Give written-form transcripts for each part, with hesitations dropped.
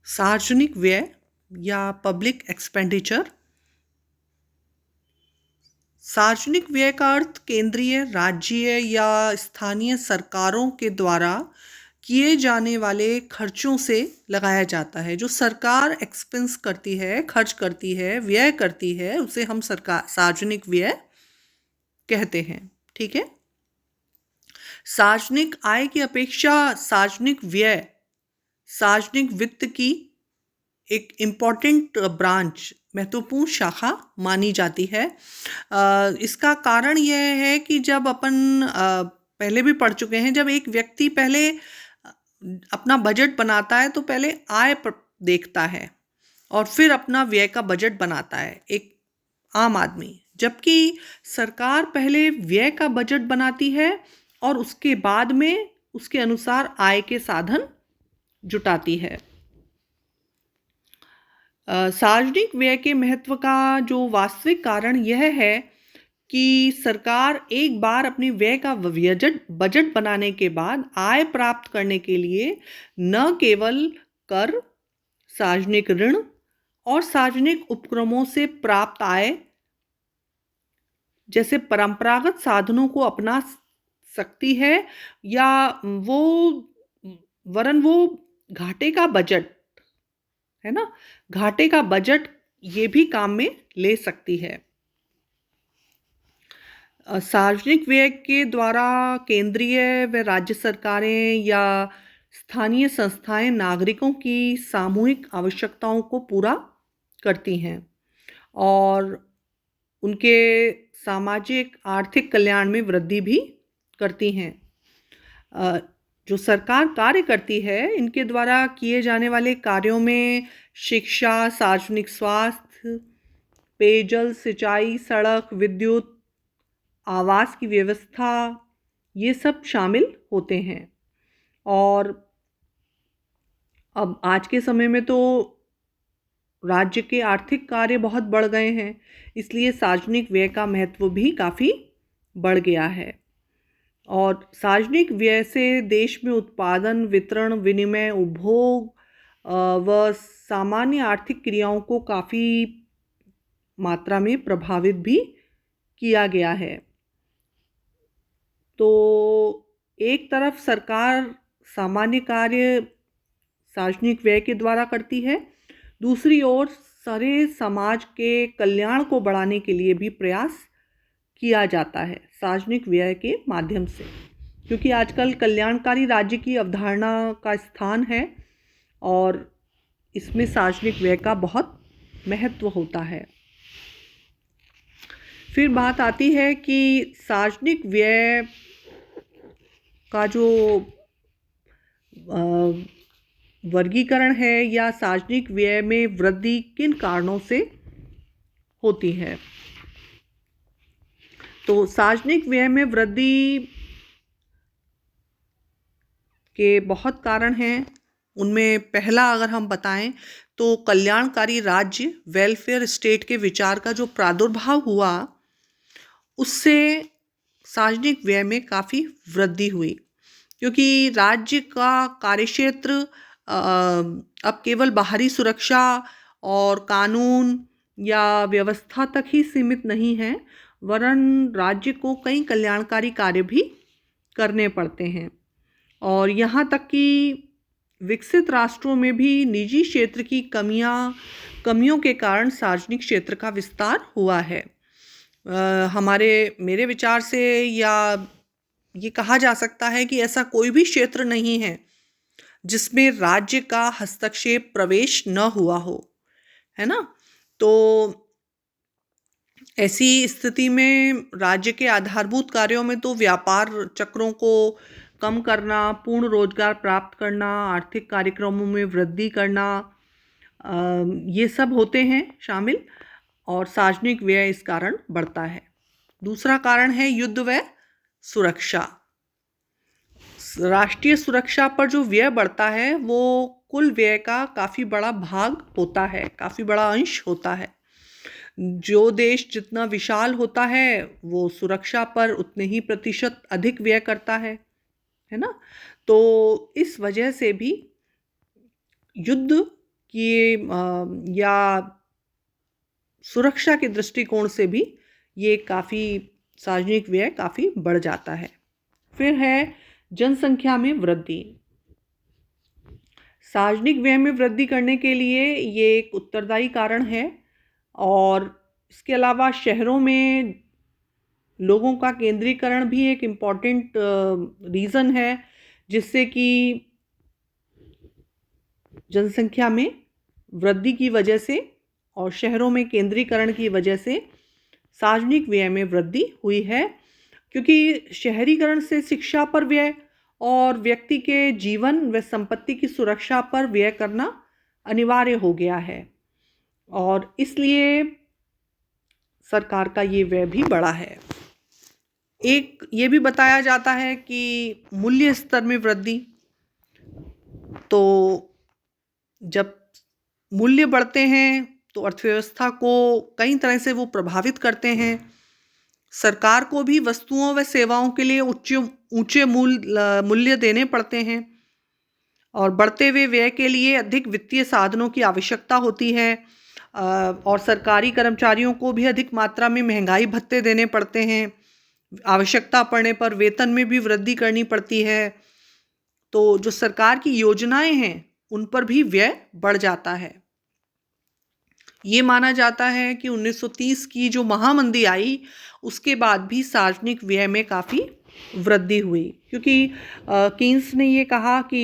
सार्वजनिक व्यय या पब्लिक एक्सपेंडिचर। सार्वजनिक व्यय का अर्थ केंद्रीय, राज्य या स्थानीय सरकारों के द्वारा किए जाने वाले खर्चों से लगाया जाता है। जो सरकार एक्सपेंस करती है, खर्च करती है, व्यय करती है, उसे हम सरकार सार्वजनिक व्यय कहते हैं। ठीक है। सार्वजनिक आय की अपेक्षा सार्वजनिक व्यय सार्वजनिक वित्त की एक इम्पॉर्टेंट ब्रांच, महत्वपूर्ण शाखा मानी जाती है। इसका कारण यह है कि जब अपन पहले भी पढ़ चुके हैं, जब एक व्यक्ति पहले अपना बजट बनाता है तो पहले आय देखता है और फिर अपना व्यय का बजट बनाता है एक आम आदमी, जबकि सरकार पहले व्यय का बजट बनाती है और उसके बाद में उसके अनुसार आय के साधन जुटाती है। सार्वजनिक व्यय के महत्व का जो वास्तविक कारण यह है कि सरकार एक बार अपने व्यय का बजट बनाने के बाद आय प्राप्त करने के लिए न केवल कर, सार्वजनिक ऋण और सार्वजनिक उपक्रमों से प्राप्त आय जैसे परंपरागत साधनों को अपना सकती है, या वो वरन वो घाटे का बजट है ना, घाटे का बजट ये भी काम में ले सकती है। सार्वजनिक व्यय के द्वारा केंद्रीय व राज्य सरकारें या स्थानीय संस्थाएं नागरिकों की सामूहिक आवश्यकताओं को पूरा करती हैं और उनके सामाजिक आर्थिक कल्याण में वृद्धि भी करती हैं। जो सरकार कार्य करती है, इनके द्वारा किए जाने वाले कार्यों में शिक्षा, सार्वजनिक स्वास्थ्य, पेयजल, सिंचाई, सड़क, विद्युत, आवास की व्यवस्था, ये सब शामिल होते हैं। और अब आज के समय में तो राज्य के आर्थिक कार्य बहुत बढ़ गए हैं, इसलिए सार्वजनिक व्यय का महत्व भी काफ़ी बढ़ गया है। और सार्वजनिक व्यय से देश में उत्पादन, वितरण, विनिमय, उपभोग व सामान्य आर्थिक क्रियाओं को काफ़ी मात्रा में प्रभावित भी किया गया है। तो एक तरफ सरकार सामान्य कार्य सार्वजनिक व्यय के द्वारा करती है, दूसरी ओर सारे समाज के कल्याण को बढ़ाने के लिए भी प्रयास किया जाता है सार्वजनिक व्यय के माध्यम से, क्योंकि आजकल कल्याणकारी राज्य की अवधारणा का स्थान है और इसमें सार्वजनिक व्यय का बहुत महत्व होता है। फिर बात आती है कि सार्वजनिक व्यय का जो वर्गीकरण है या सार्वजनिक व्यय में वृद्धि किन कारणों से होती है। तो सार्वजनिक व्यय में वृद्धि के बहुत कारण हैं। उनमें पहला अगर हम बताएं तो कल्याणकारी राज्य, वेलफेयर स्टेट के विचार का जो प्रादुर्भाव हुआ, उससे सार्वजनिक व्यय में काफ़ी वृद्धि हुई, क्योंकि राज्य का कार्यक्षेत्र अब केवल बाहरी सुरक्षा और कानून या व्यवस्था तक ही सीमित नहीं है, वरन राज्य को कई कल्याणकारी कार्य भी करने पड़ते हैं। और यहाँ तक कि विकसित राष्ट्रों में भी निजी क्षेत्र की कमियों के कारण सार्वजनिक क्षेत्र का विस्तार हुआ है। मेरे विचार से या ये कहा जा सकता है कि ऐसा कोई भी क्षेत्र नहीं है जिसमें राज्य का हस्तक्षेप प्रवेश न हुआ हो, है ना। तो ऐसी स्थिति में राज्य के आधारभूत कार्यों में तो व्यापार चक्रों को कम करना, पूर्ण रोजगार प्राप्त करना, आर्थिक कार्यक्रमों में वृद्धि करना, ये सब होते हैं शामिल, और सार्वजनिक व्यय इस कारण बढ़ता है। दूसरा कारण है युद्ध व सुरक्षा। राष्ट्रीय सुरक्षा पर जो व्यय बढ़ता है वो कुल व्यय का काफ़ी बड़ा भाग होता है, काफ़ी बड़ा अंश होता है। जो देश जितना विशाल होता है वो सुरक्षा पर उतने ही प्रतिशत अधिक व्यय करता है ना। तो इस वजह से भी युद्ध कि या सुरक्षा के दृष्टिकोण से भी ये काफ़ी सार्वजनिक व्यय काफ़ी बढ़ जाता है। फिर है जनसंख्या में वृद्धि। सार्वजनिक व्यय में वृद्धि करने के लिए ये एक उत्तरदायी कारण है, और इसके अलावा शहरों में लोगों का केंद्रीकरण भी एक इम्पॉर्टेंट रीज़न है, जिससे कि जनसंख्या में वृद्धि की वजह से और शहरों में केंद्रीकरण की वजह से सार्वजनिक व्यय में वृद्धि हुई है, क्योंकि शहरीकरण से शिक्षा पर व्यय और व्यक्ति के जीवन व संपत्ति की सुरक्षा पर व्यय करना अनिवार्य हो गया है, और इसलिए सरकार का ये व्यय भी बढ़ा है। एक ये भी बताया जाता है कि मूल्य स्तर में वृद्धि, तो जब मूल्य बढ़ते हैं तो अर्थव्यवस्था को कई तरह से वो प्रभावित करते हैं। सरकार को भी वस्तुओं व सेवाओं के लिए ऊंचे मूल्य देने पड़ते हैं, और बढ़ते हुए व्यय के लिए अधिक वित्तीय साधनों की आवश्यकता होती है, और सरकारी कर्मचारियों को भी अधिक मात्रा में महंगाई भत्ते देने पड़ते हैं। आवश्यकता पड़ने पर वेतन में भी वृद्धि करनी पड़ती है। तो जो सरकार की योजनाएं हैं उन पर भी व्यय बढ़ जाता है। ये माना जाता है कि 1930 की जो महामंदी आई उसके बाद भी सार्वजनिक व्यय में काफ़ी वृद्धि हुई, क्योंकि कीन्स ने ये कहा कि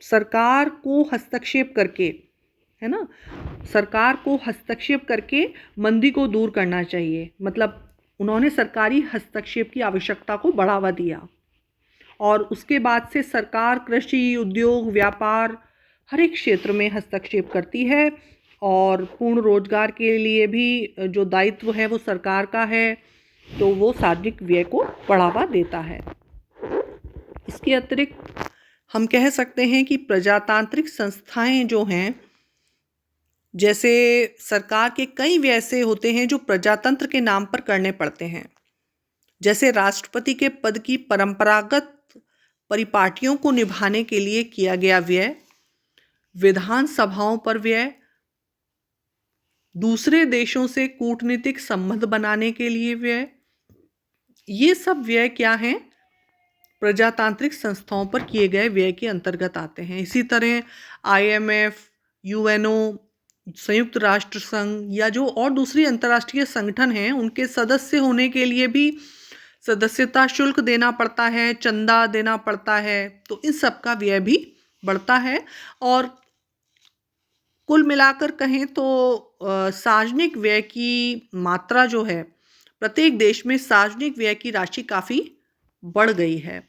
सरकार को हस्तक्षेप करके, है ना, सरकार को हस्तक्षेप करके मंदी को दूर करना चाहिए। मतलब उन्होंने सरकारी हस्तक्षेप की आवश्यकता को बढ़ावा दिया, और उसके बाद से सरकार कृषि, उद्योग, व्यापार हर एक क्षेत्र में हस्तक्षेप करती है, और पूर्ण रोजगार के लिए भी जो दायित्व है वो सरकार का है, तो वो सार्वजनिक व्यय को बढ़ावा देता है। इसके अतिरिक्त हम कह सकते हैं कि प्रजातांत्रिक संस्थाएं जो हैं, जैसे सरकार के कई व्यय ऐसे होते हैं जो प्रजातंत्र के नाम पर करने पड़ते हैं, जैसे राष्ट्रपति के पद की परंपरागत परिपाटियों को निभाने के लिए किया गया व्यय, विधान सभाओं पर व्यय, दूसरे देशों से कूटनीतिक संबंध बनाने के लिए व्यय, ये सब व्यय क्या हैं? प्रजातांत्रिक संस्थाओं पर किए गए व्यय के अंतर्गत आते हैं। इसी तरह IMF, UNO, संयुक्त राष्ट्र संघ या जो और दूसरी अंतर्राष्ट्रीय संगठन हैं, उनके सदस्य होने के लिए भी सदस्यता शुल्क देना पड़ता है, चंदा देना पड़ता है, तो इन सब का व्यय भी बढ़ता है। और कुल मिलाकर कहें तो सार्वजनिक व्यय की मात्रा जो है, प्रत्येक देश में सार्वजनिक व्यय की राशि काफ़ी बढ़ गई है।